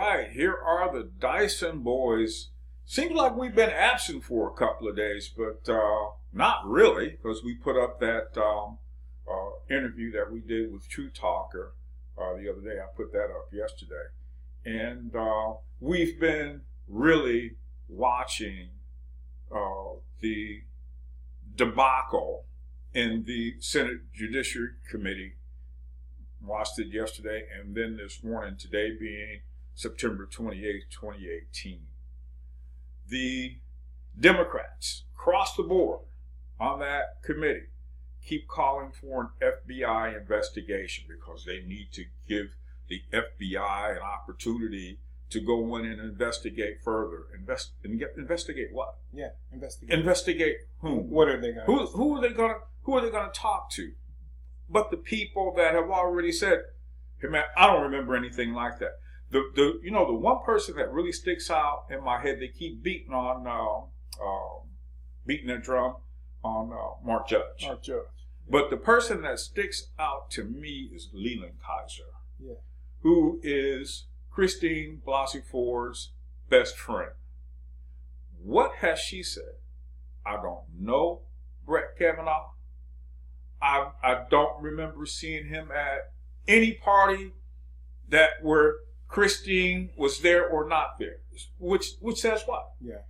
right. Here are the Dyson boys. Seems like we've been absent for a couple of days, but not really, because we put up that interview that we did with True Talker the other day. I put that up yesterday. And we've been really watching the debacle in the Senate Judiciary Committee. Watched it yesterday, and then this morning, today being September 28th, 2018. The Democrats across the board on that committee keep calling for an FBI investigation because they need to give the FBI an opportunity to go in and investigate further. Investigate what? Yeah, investigate. Investigate whom? What are they going to? Who are they going to talk to? But the people that have already said, "Hey man, I don't remember anything like that." The one person that really sticks out in my head, they keep beating their drum on Mark Judge. Mark Judge. But the person that sticks out to me is Leland Kaiser, yeah, who is Christine Blasey Ford's best friend. What has she said? I don't know Brett Kavanaugh. I don't remember seeing him at any party that where Christine was there or not there. Which says what? Yeah.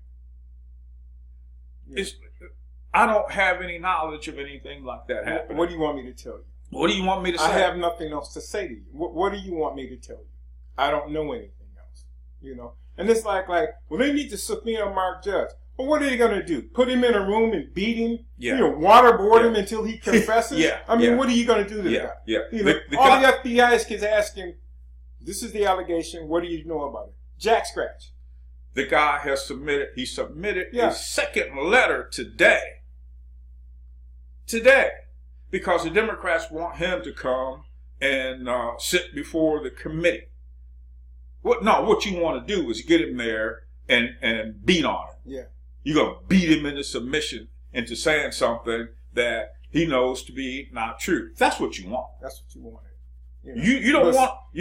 I don't have any knowledge of anything like that happening. What do you want me to tell you? What do you want me to say? I have nothing else to say to you. What do you want me to tell you? I don't know anything else. And it's like, well, they need to subpoena Mark Judge. Well, what are they going to do? Put him in a room and beat him? Yeah. Waterboard him until he confesses? Yeah. I mean, what are you going to do to that? Yeah. The FBI is asking, this is the allegation. What do you know about it? Jack scratch. The guy has submitted a second letter today. Because the Democrats want him to come and sit before the committee. What you want to do is get him there and beat on him. Yeah. You're going to beat him into submission, into saying something that he knows to be not true. That's what you want. That's what you want. You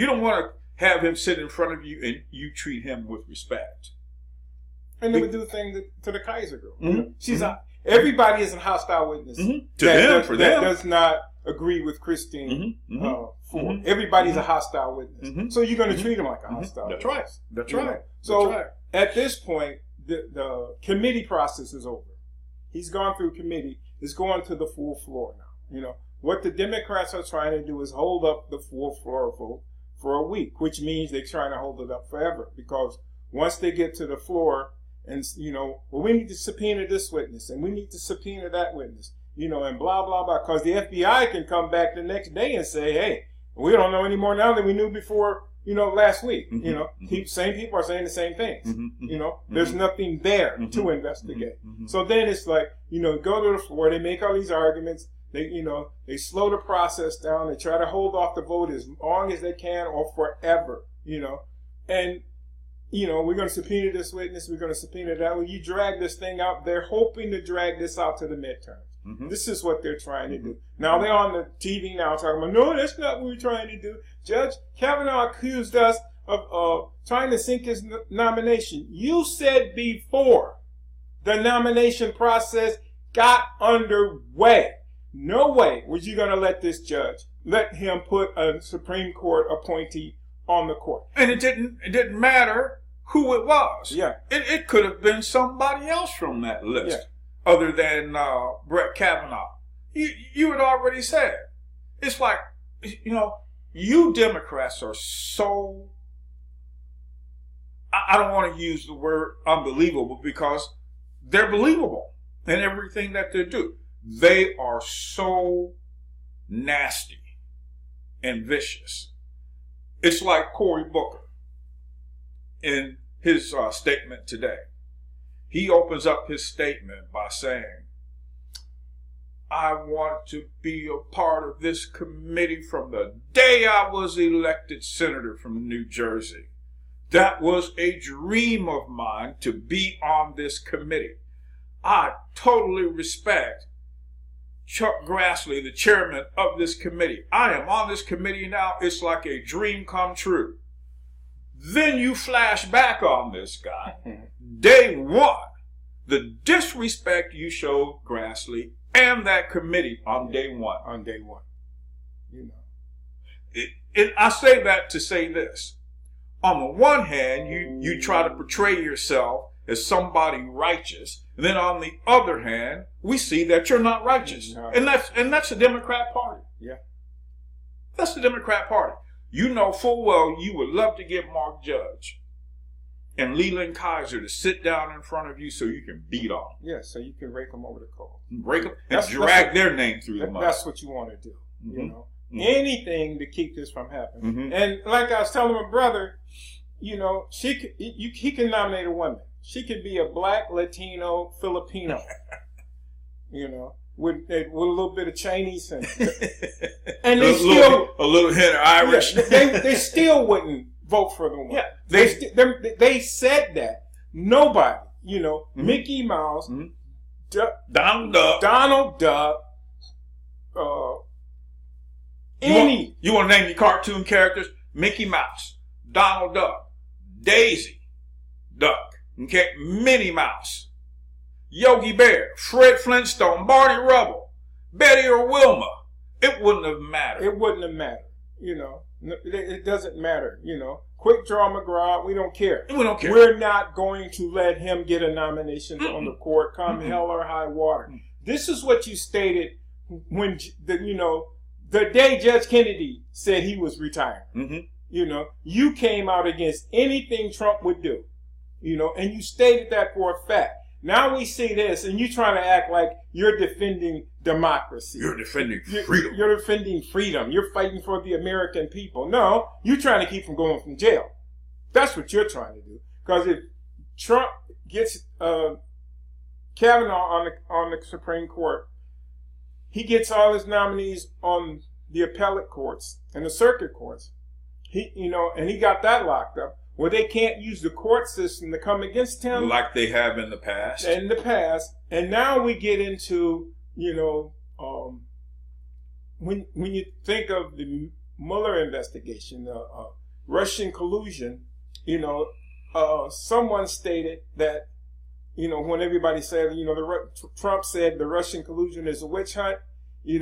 don't want to have him sit in front of you and you treat him with respect. And they would do the thing to the Kaiser girl. Mm-hmm. She's everybody is a hostile witness. Mm-hmm. That does not agree with Christine Ford. Mm-hmm. Everybody's a hostile witness. Mm-hmm. So you're going to treat him like a hostile witness. That's right. So at this point, the committee process is over. He's gone through committee. It's going to the full floor now. What the Democrats are trying to do is hold up the full floor vote for a week, which means they're trying to hold it up forever. Because once they get to the floor and, we need to subpoena this witness and we need to subpoena that witness, and blah, blah, blah. Because the FBI can come back the next day and say, hey, we don't know any more now than we knew before, last week. Same people are saying the same things. There's nothing there to investigate. So then it's like, go to the floor, they make all these arguments, they slow the process down, they try to hold off the vote as long as they can or forever, and we're going to subpoena this witness, we're going to subpoena that. When you drag this thing out, they're hoping to drag this out to the midterms. This is what they're trying to do. Now they're on the TV now talking about, no, that's not what we're trying to do. Judge Kavanaugh accused us of trying to sink his nomination. You said before the nomination process got underway, no way was you going to let this judge, let him put a Supreme Court appointee on the court. And it didn't matter who it was. Yeah. It could have been somebody else from that list. Yeah. Other than Brett Kavanaugh. You had already said. It's like, you Democrats are so, I don't want to use the word unbelievable because they're believable in everything that they do. They are so nasty and vicious. It's like Cory Booker in his statement today. He opens up his statement by saying, I want to be a part of this committee from the day I was elected senator from New Jersey. That was a dream of mine to be on this committee. I totally respect Chuck Grassley, the chairman of this committee. I am on this committee now. It's like a dream come true. Then you flash back on this guy. Day one, the disrespect you showed Grassley and that committee on day one. On day one. You know. I say that to say this. On the one hand, you try to portray yourself as somebody righteous. And then on the other hand, we see that you're not righteous. No. And that's the Democrat Party. Yeah. That's the Democrat Party. You know full well you would love to get Mark Judge and Leland Kaiser to sit down in front of you so you can beat on them. Yeah, so you can rake them over the coals. Rake them and drag their name through the mud. That's what you want to do, you know. Anything to keep this from happening. And like I was telling my brother, you know, he can nominate a woman. She could be a black, Latino, Filipino, you know, with a little bit of Chinese in it. And they a little hint of Irish. Yeah, they still wouldn't vote for the woman. Yeah, they said that. Nobody, you know, Mickey Mouse, Donald Duck, you want to name your cartoon characters? Mickey Mouse, Donald Duck, Daisy Duck, okay, Minnie Mouse, Yogi Bear, Fred Flintstone, Barney Rubble, Betty or Wilma. It wouldn't have mattered. It wouldn't have mattered. You know, it doesn't matter. You know, Quick Draw McGraw, we don't care. We don't care. We're not going to let him get a nomination on the court, come hell or high water. This is what you stated when the day Judge Kennedy said he was retiring. You know, you came out against anything Trump would do. You know, and you stated that for a fact. Now we see this, and you're trying to act like you're defending democracy. You're defending freedom. You're defending freedom. You're fighting for the American people. No, you're trying to keep from going from jail. That's what you're trying to do. Because if Trump gets Kavanaugh on the Supreme Court, he gets all his nominees on the appellate courts and the circuit courts. And he got that locked up. Well, they can't use the court system to come against him. Like they have in the past. And now we get into, when you think of the Mueller investigation, Russian collusion, someone stated that, when everybody said, Trump said the Russian collusion is a witch hunt, he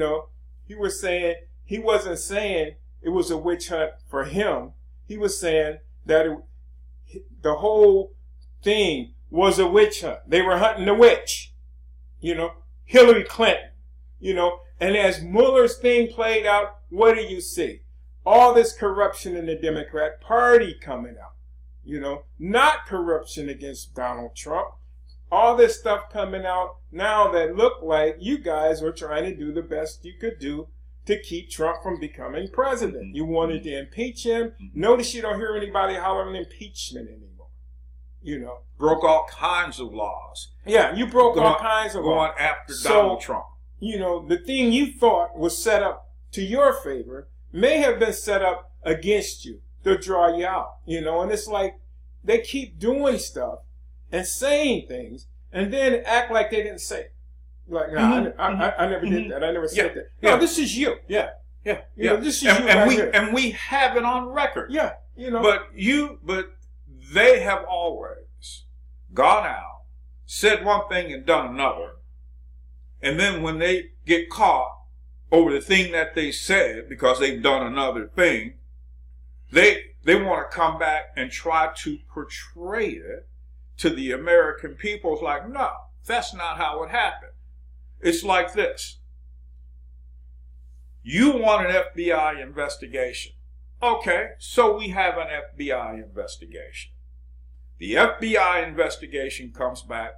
wasn't saying it was a witch hunt for him. He was saying that the whole thing was a witch hunt. They were hunting the witch, Hillary Clinton, and as Mueller's thing played out, what do you see? All this corruption in the Democrat Party coming out, not corruption against Donald Trump. All this stuff coming out now that looked like you guys were trying to do the best you could do to keep Trump from becoming president. You wanted to impeach him. Notice you don't hear anybody hollering impeachment anymore. Broke all kinds of laws. Yeah, you broke all kinds of laws. Going after Donald Trump. The thing you thought was set up to your favor may have been set up against you to draw you out. And it's like they keep doing stuff and saying things and then act like they didn't say it. Like, I never did that. I never said that. No, this is you. Yeah. This is you right here. And we have it on record. Yeah, But they have always gone out, said one thing and done another. And then when they get caught over the thing that they said because they've done another thing, they want to come back and try to portray it to the American people. It's like, no, that's not how it happened. It's like this. You want an FBI investigation. Okay, so we have an FBI investigation. The FBI investigation comes back,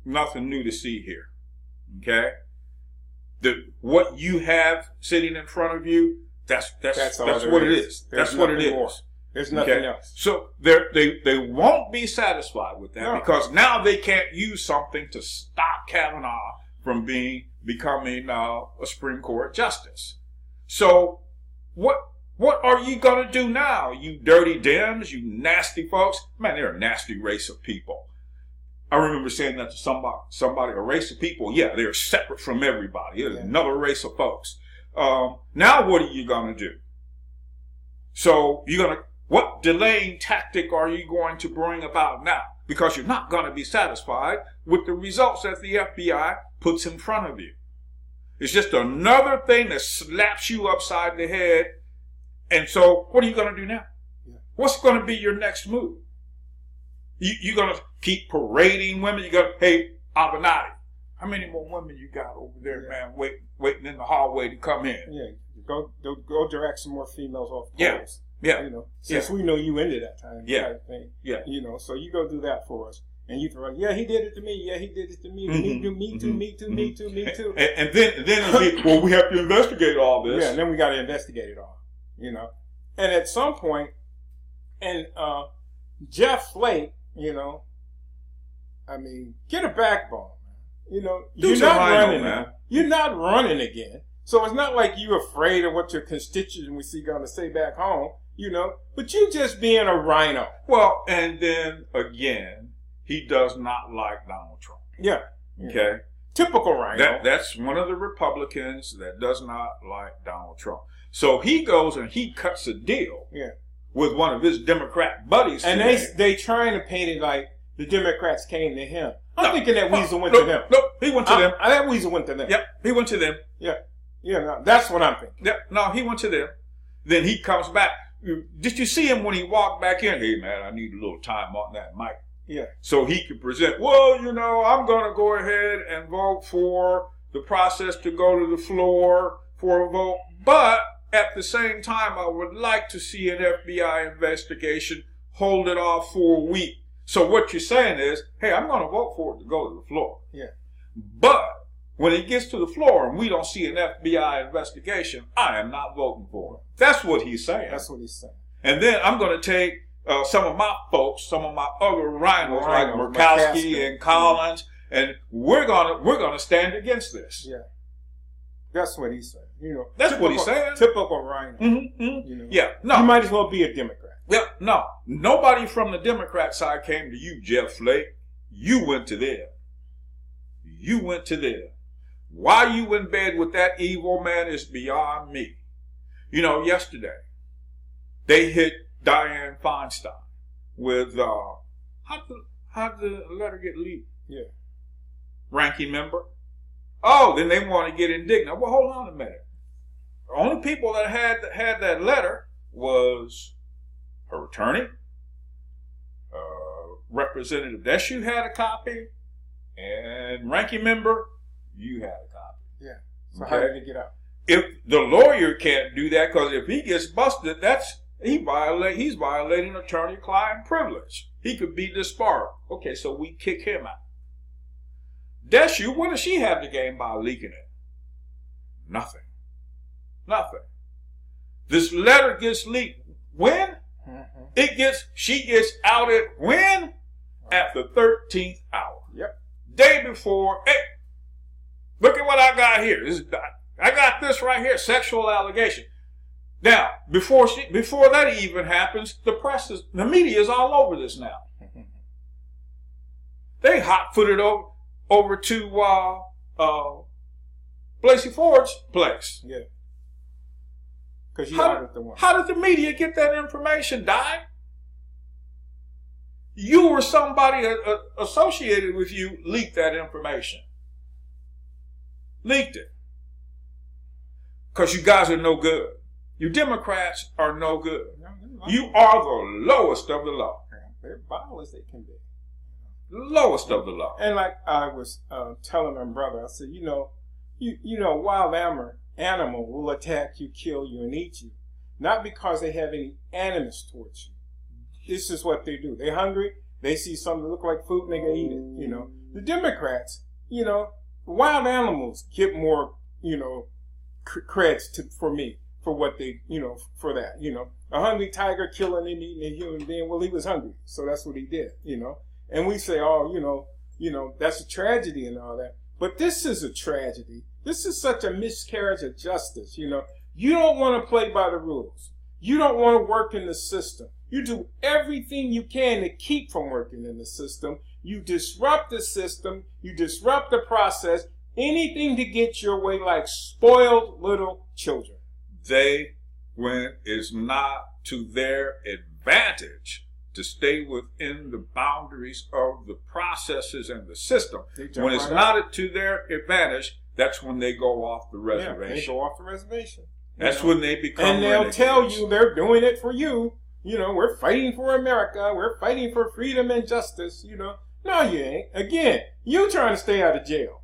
nothing new to see here. Okay? What you have sitting in front of you, that's what it is. That's what it is. There's nothing else. So they won't be satisfied with that because now they can't use something to stop Kavanaugh from becoming a Supreme Court justice. So what are you going to do now, you dirty Dems, you nasty folks? Man, they're a nasty race of people. I remember saying that to somebody, a race of people, yeah, they're separate from everybody. There's another race of folks. Now what are you going to do? So you're going to What delaying tactic are you going to bring about now? Because you're not going to be satisfied with the results that the FBI puts in front of you. It's just another thing that slaps you upside the head. And so what are you going to do now? Yeah. What's going to be your next move? You're going to keep parading women? You're going to, hey, Avenatti, how many more women you got over there, man, waiting in the hallway to come in? Yeah, go direct some more females off the poles. Yeah. You know, since we know you into that time type thing. Yeah. You know, so you go do that for us. And you throw, yeah, he did it to me. Yeah, he did it to me. Me too, me too, me too, me too, me too. And then it'll be, well, we have to investigate all this. Yeah, and then we got to investigate it all. You know, and at some point, and Jeff Flake, you know, I mean, get a backbone, man. You know, you're not running, man. You're not running again. So it's not like you're afraid of what your constituents are going to say back home, you know, but you just being a rhino. Well, and then again, he does not like Donald Trump. Yeah. Okay. Typical rhino. That's one of the Republicans that does not like Donald Trump. So he goes and he cuts a deal with one of his Democrat buddies. And they trying to paint it like the Democrats came to him. I'm thinking that Weasel went to them. No, he went to them. That Weasel went to them. Yep, he went to them. Yeah. Yeah, no, that's what I'm thinking. Yep, no, he went to them. Then he comes back. Did you see him when he walked back in? Hey, man, I need a little time on that mic. Yeah. So he could present, well, you know, I'm going to go ahead and vote for the process to go to the floor for a vote. But at the same time, I would like to see an FBI investigation, hold it off for a week. So what you're saying is, hey, I'm going to vote for it to go to the floor. Yeah. But when it gets to the floor and we don't see an FBI investigation, I am not voting for it. That's what he's saying. That's what he's saying. And then I'm going to take some of my folks, some of my other rhinos like Murkowski and Collins, and we're gonna stand against this. Yeah. That's what he's saying. You know, that's what he's saying. Typical rhino. Mm-hmm, mm-hmm. You know? Yeah. No. You might as well be a Democrat. Yeah. No. Nobody from the Democrat side came to you, Jeff Flake. You went to them. You went to them. Why you in bed with that evil man is beyond me. You know, yesterday they hit Dianne Feinstein with how did the letter get leaked? Yeah. Ranking member. Oh, then they want to get indignant. Well, hold on a minute. The only people that had that letter was her attorney, Representative Deshu had a copy, and ranking member, you had a copy. Yeah. So how did it get out? If the lawyer can't do that, because if he gets busted, he's violating attorney-client privilege. He could be disbarred. Okay, so we kick him out. Deshu, what does she have to gain by leaking it? Nothing. Nothing. This letter gets leaked. When? Mm-hmm. She gets outed when? At the 13th hour. Yep. Day before, hey, look at what I got here. I got this right here, sexual allegation. Now, before that even happens, the media is all over this now. They hot-footed over to Blasey Ford's place. Yeah. Because you audit the one. How did the media get that information, Di? You or somebody associated with you leaked that information. Leaked it. Because you guys are no good. You Democrats are no good. You are the lowest of the low. They're vile as they can be. The lowest of the low. And like I was telling my brother, I said, you know, wild animal will attack you, kill you, and eat you. Not because they have any animus towards you. This is what they do. They're hungry. They see something that look like food and they can eat it. You know, the Democrats, you know, wild animals get more, you know, creds for me for what they, you know, for that. You know, a hungry tiger killing and eating a human being. Well, he was hungry, so that's what he did. You know, and we say, oh, you know, that's a tragedy and all that. But this is a tragedy. This is such a miscarriage of justice. You know, you don't want to play by the rules. You don't want to work in the system. You do everything you can to keep from working in the system. You disrupt the system. You disrupt the process. Anything to get your way, like spoiled little children. When it's not to their advantage to stay within the boundaries of the processes and the system. When it's not to their advantage, that's when they go off the reservation. Yeah, they go off the reservation. That's when they become And they'll renegades. tell you they're doing it for you. You know, we're fighting for America. We're fighting for freedom and justice. You know, no, you ain't. Again, you trying to stay out of jail.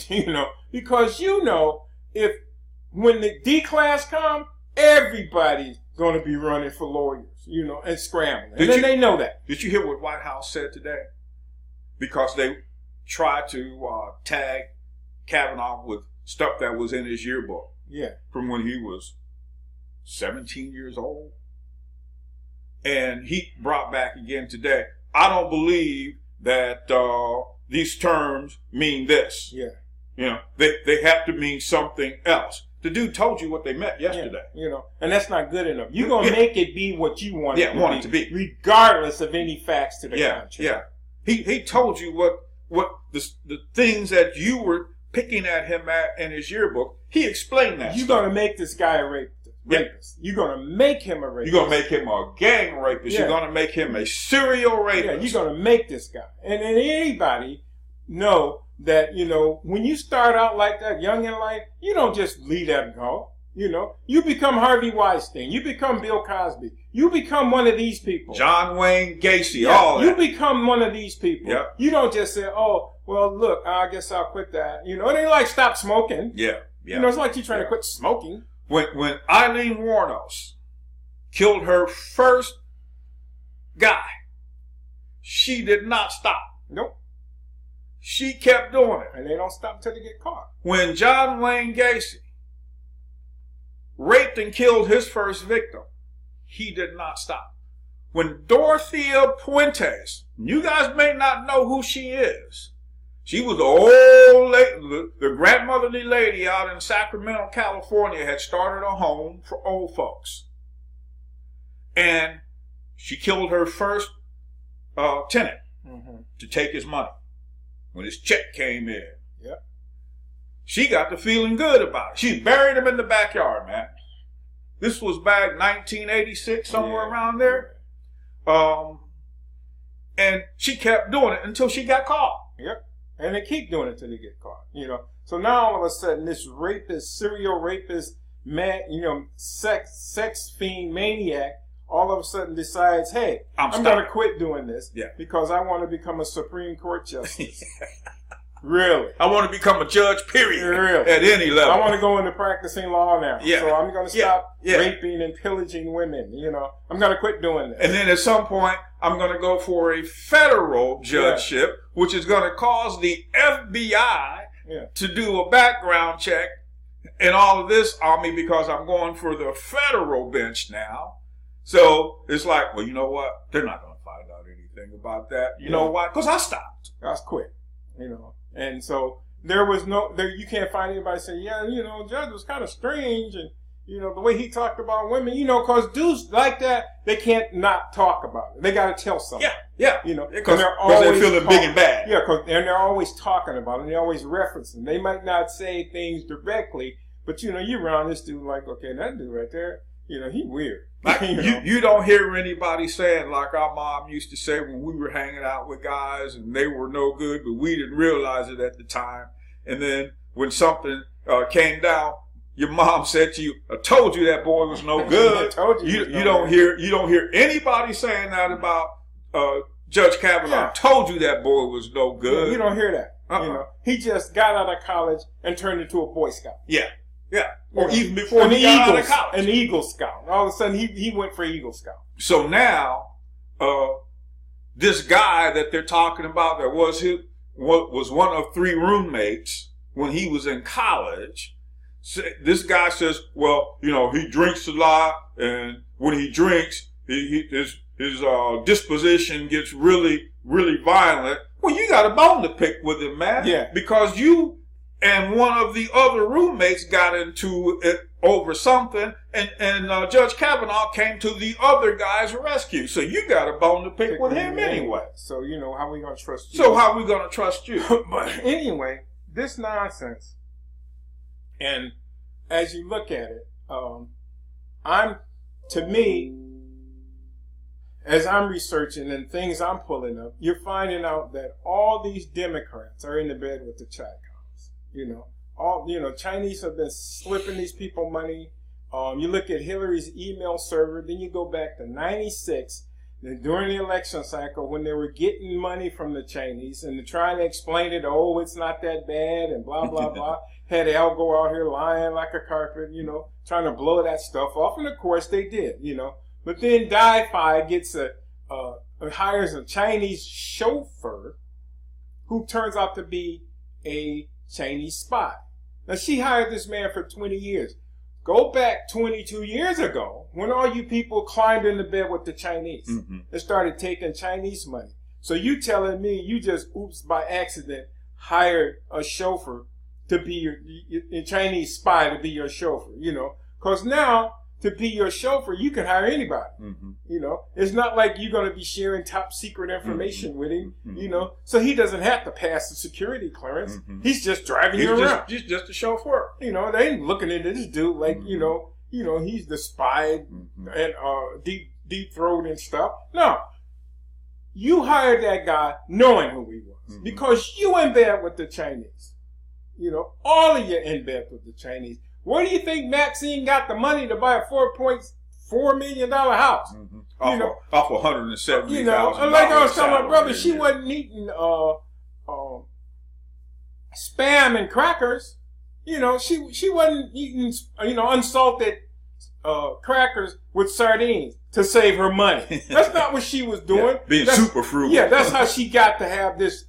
You know, because you know if when the D class come, everybody's going to be running for lawyers. You know, and scrambling. And then they know that. Did you hear what White House said today? Because they tried to tag Kavanaugh with stuff that was in his yearbook. Yeah. From when he was 17 years old. And he brought back again today, I don't believe that these terms mean this. Yeah. You know, they have to mean something else. The dude told you what they meant yesterday. Yeah, you know, and that's not good enough. You're going to make it be what you want it to be. Regardless of any facts to the contrary. Yeah. He told you what the things that you were picking at him at in his yearbook. He explained that. You're going to make this guy a rapist. You're going to make him a rapist. You're going to make him a gang rapist. Yeah. You're going to make him a serial rapist. Yeah, you're going to make this guy. And anybody know that, you know, when you start out like that, young in life, you don't just leave that go. You know, you become Harvey Weinstein. You become Bill Cosby. You become one of these people. John Wayne Gacy, all that. You become one of these people. Yeah. You don't just say, oh, well, look, I guess I'll quit that. You know, it ain't like stop smoking. Yeah. You know, it's like you trying to quit smoking. When Eileen Wuornos killed her first guy, she did not stop. Nope. She kept doing it. And they don't stop until they get caught. When John Wayne Gacy raped and killed his first victim, he did not stop. When Dorothea Puentes, you guys may not know who she is. She was the old lady, the grandmotherly lady out in Sacramento, California, had started a home for old folks. And she killed her first tenant to take his money when his check came in. Yep. She got to feeling good about it. She buried him in the backyard, man. This was back 1986, somewhere around there. And she kept doing it until she got caught. Yep. And they keep doing it till they get caught, you know. So now all of a sudden, this rapist, serial rapist, man, you know, sex fiend maniac, all of a sudden decides, hey, I'm going to quit doing this because I want to become a Supreme Court justice. Really? I want to become a judge, period. Really? At any level. I want to go into practicing law now. Yeah. So I'm going to stop raping and pillaging women. You know, I'm going to quit doing this. And then at some point, I'm going to go for a federal judgeship, which is going to cause the FBI to do a background check and all of this on me because I'm going for the federal bench now. So it's like, well, you know what? They're not going to find out anything about that. You know why? Because I stopped. I quit. You know. And so there was you can't find anybody saying, yeah, you know, Judge was kind of strange. And, you know, the way he talked about women, you know, because dudes like that, they can't not talk about it. They got to tell something. Yeah. You know, because they're feeling big and bad. Yeah, and they're always talking about it. And they're always referencing. They might not say things directly, but, you know, you're around this dude like, okay, that dude right there, you know, he weird. Like, you don't hear anybody saying like our mom used to say when we were hanging out with guys and they were no good, but we didn't realize it at the time. And then when something came down, your mom said to you, "I told you that boy was no good." I told you. You don't hear anybody saying that about Judge Kavanaugh. Yeah. Told you that boy was no good. Yeah, you don't hear that. You know, he just got out of college and turned into a Boy Scout. Yeah. Or even before he got out of college. An Eagle Scout. All of a sudden, he went for Eagle Scout. So now, this guy that they're talking about that was one of 3 roommates when he was in college. This guy says, well, you know, he drinks a lot, and when he drinks, his disposition gets really, really violent. Well, you got a bone to pick with him, man. Yeah. Because you and one of the other roommates got into it over something, and Judge Kavanaugh came to the other guy's rescue. So you got a bone to pick with him anyway. So, you know, how we going to trust you? So how we going to trust you? But anyway, this nonsense, and as you look at it, to me, as I'm researching and things I'm pulling up, you're finding out that all these Democrats are in the bed with the Chi-Coms. Chinese have been slipping these people money. You look at Hillary's email server, then you go back to 96, during the election cycle when they were getting money from the Chinese and they're trying to explain it, oh, it's not that bad and blah, blah, blah. Had Al go out here lying like a carpet, trying to blow that stuff off. And of course they did, But then Di-Fi gets hires a Chinese chauffeur who turns out to be a Chinese spy. Now she hired this man for 20 years. Go back 22 years ago when all you people climbed into bed with the Chinese and started taking Chinese money. So you telling me you just, by accident, hired a chauffeur to be your Chinese spy to be your chauffeur, Because now, to be your chauffeur, you can hire anybody, It's not like you're going to be sharing top secret information with him, So he doesn't have to pass the security clearance. He's just driving you around. He's just a chauffeur. They ain't looking into this dude like, he's the spy and deep throat and stuff. No. You hired that guy knowing who he was because you in bed with the Chinese. All of you in bed with the Chinese. Where do you think Maxine got the money to buy a $4.4 million house? Off $170,000. Like I was telling my brother, she wasn't eating spam and crackers. She wasn't eating unsalted crackers with sardines to save her money. That's not what she was doing. Being super frugal. Yeah, that's how she got to have this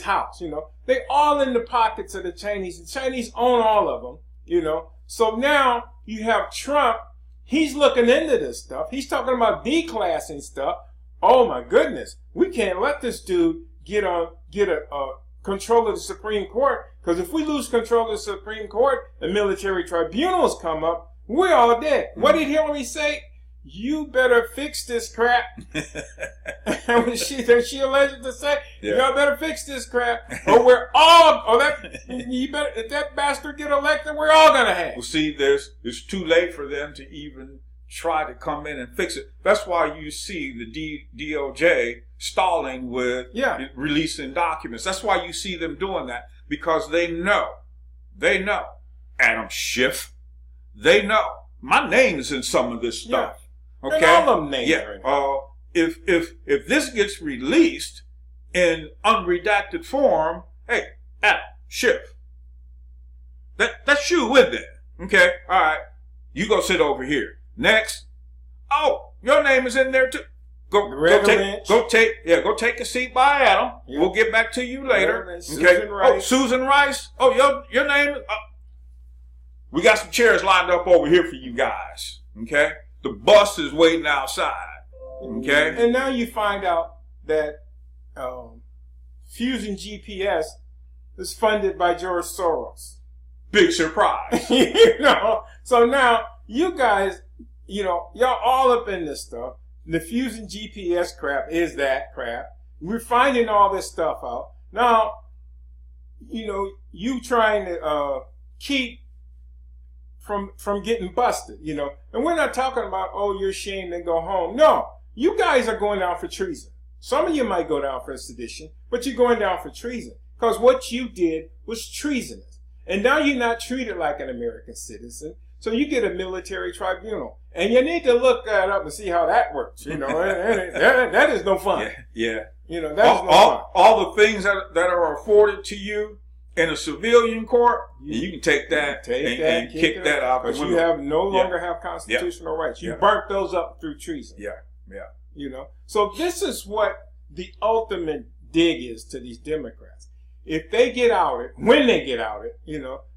house. They all in the pockets of the Chinese. The Chinese own all of them. So now you have Trump. He's looking into this stuff. He's talking about declassing stuff. Oh my goodness, we can't let this dude get a control of the Supreme Court, because if we lose control of the Supreme Court and military tribunals come up, we're all dead. What did Hillary say? You better fix this crap. And she alleged to say, y'all better fix this crap, or we're all, if that bastard get elected, we're all gonna have. Well, see, it's too late for them to even try to come in and fix it. That's why you see the DOJ stalling with releasing documents. That's why you see them doing that, because they know, Adam Schiff, they know my name's in some of this stuff. Okay. And all of them names. If this gets released in unredacted form, hey, Adam Schiff, that's you with it. Okay. All right. You go sit over here. Next. Oh, your name is in there too. Go take a seat by Adam. Yep. We'll get back to you later. Susan Rice. Oh, Susan Rice. Oh, your name. We got some chairs lined up over here for you guys. Okay. The bus is waiting outside. Okay. And now you find out that Fusion GPS is funded by George Soros. Big surprise. So now you guys, y'all all up in this stuff. The Fusion GPS crap is that crap. We're finding all this stuff out. Now, you trying to keep from getting busted, And we're not talking about, oh, you're ashamed and go home. No, you guys are going down for treason. Some of you might go down for sedition, but you're going down for treason. Because what you did was treasonous. And now you're not treated like an American citizen. So you get a military tribunal. And you need to look that up and see how that works. That is no fun. Yeah. That is no fun. All the things that are afforded to you in a civilian court, you can take that and kick that out. But you have no longer have constitutional rights. You burnt those up through treason. Yeah. So this is what the ultimate dig is to these Democrats. If they get outed, when they get outed,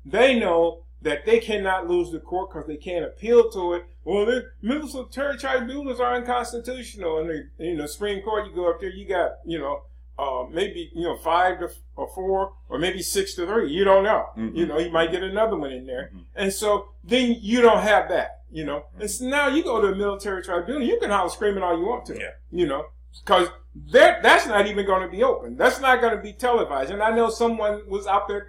they know that they cannot lose the court because they can't appeal to it. Well, the military tribunals are unconstitutional, and the Supreme Court, you go up there, you got maybe 5-4 or maybe 6-3. You don't know. You might get another one in there, and so then you don't have that. And so now you go to a military tribunal, you can holler screaming all you want to. Because that's not even going to be open. That's not going to be televised. And I know someone is out there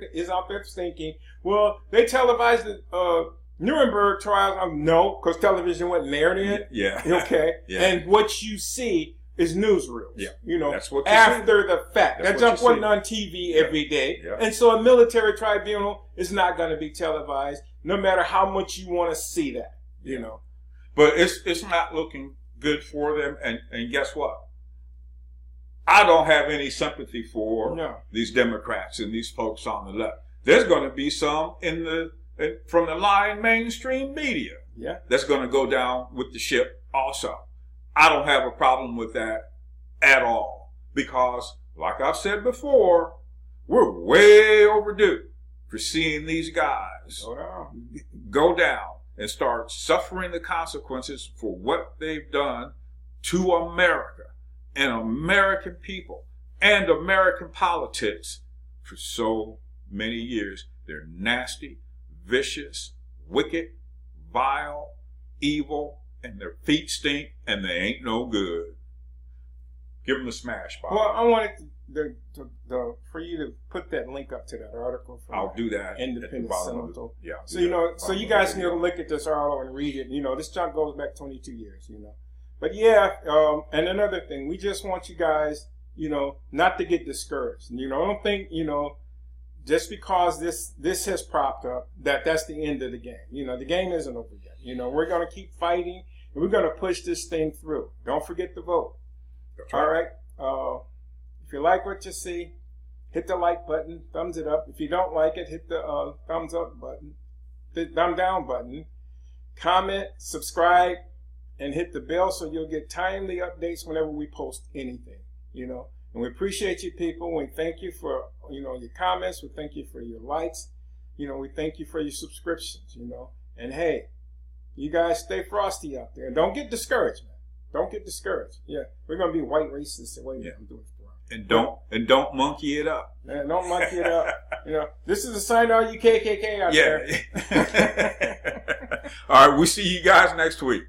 thinking, well, they televised the Nuremberg trials, no, because television wasn't there then. Yeah. Okay. Yeah. And what you see is newsreels. Yeah. You know, that's what you after see. the fact. That's That junk what you wasn't on TV every day. Yeah. And so a military tribunal is not going to be televised, no matter how much you want to see that, you know. But it's not looking good for them. And guess what? I don't have any sympathy for these Democrats and these folks on the left. There's going to be some from the lying mainstream media that's going to go down with the ship also. I don't have a problem with that at all because, like I've said before, we're way overdue for seeing these guys go down and start suffering the consequences for what they've done to America and American people and American politics for so many years. They're nasty, vicious, wicked, vile, evil, and their feet stink, and they ain't no good. Give them the smash, Bob. Well, I wanted for you to put that link up to that article. From I'll do that. Independent Sentinel. Yeah. So so you guys can look at this article and read it. You know, this junk goes back 22 years. You know, but and another thing, we just want you guys, you know, not to get discouraged. You know, I don't think, you know, just because this has propped up that's the end of the game. You know, the game isn't over yet. You know, we're going to keep fighting and we're going to push this thing through. Don't forget to vote. That's right. All right. If you like what you see, hit the like button, thumbs it up. If you don't like it, hit the thumbs up button, the thumb down button, comment, subscribe, and hit the bell so you'll get timely updates whenever we post anything. You know. And we appreciate you people. We thank you for, you know, your comments. We thank you for your likes. You know, we thank you for your subscriptions, you know. And hey, you guys stay frosty out there. And don't get discouraged, man. Don't get discouraged. Yeah. We're going to be white racists. Wait, I'm doing it. And don't monkey it up. Man, don't monkey it up. You know, this is a sign to all you KKK out there. All right. We'll see you guys next week.